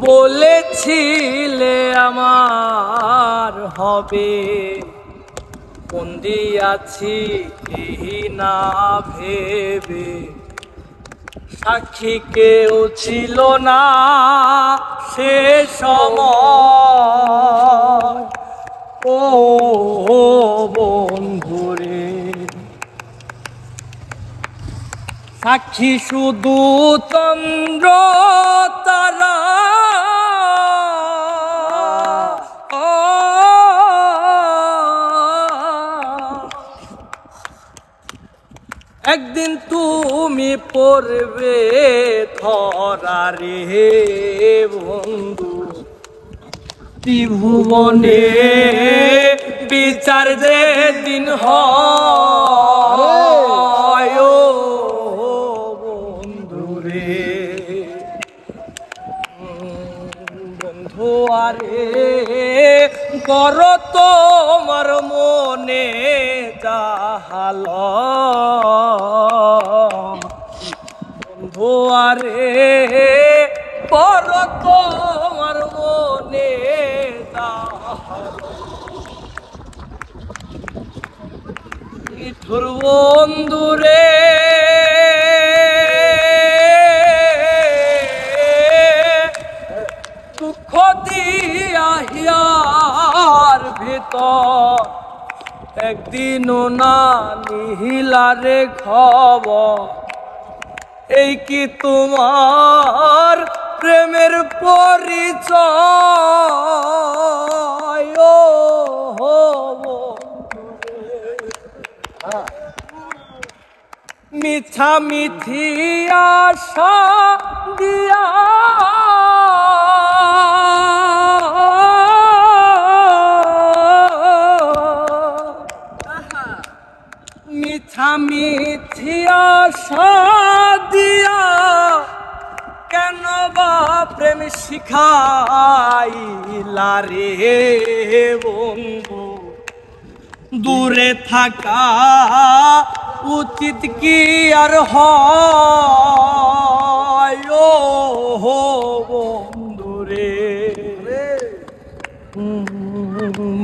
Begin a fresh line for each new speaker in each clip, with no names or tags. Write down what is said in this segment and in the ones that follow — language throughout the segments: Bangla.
বলেছিলে আমার হবে, বন্দি আছি এই না ভেবে। সাক্ষী কেউ ছিল না সে সময়, ও বন্ধুরে। সাক্ষী শুধু চন্দ্র তারা, একদিন তুমি পড়বে ধরা রে বন্ধু। ত্রিভুবনে বিচার যে দিন হয়, ও বন্ধু রে। বন্ধু আরে কর তোমার মনে যাহাল, বন্ধু আরে কর তোমার মনে যাহাল। নিঠুর বন্ধু রে, দুঃখ দিয়া হিয়ার ভিতর একদিনও না নিহিলারে খবর। এই কি তোমার প্রেমের পরিচয়, ও মিছা মিথি আশা দিয়া মিছা মিথি আশা দিয়া কেন বা প্রেম শিখাইলা রে বন্ধু। দূরে থাকা উচিত কি আর হয়, ও বন্ধু রে।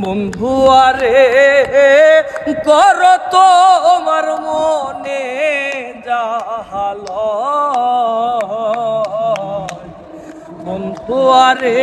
বন্ধু আরে কর তোমার মনে যাহাল, বন্ধু আরে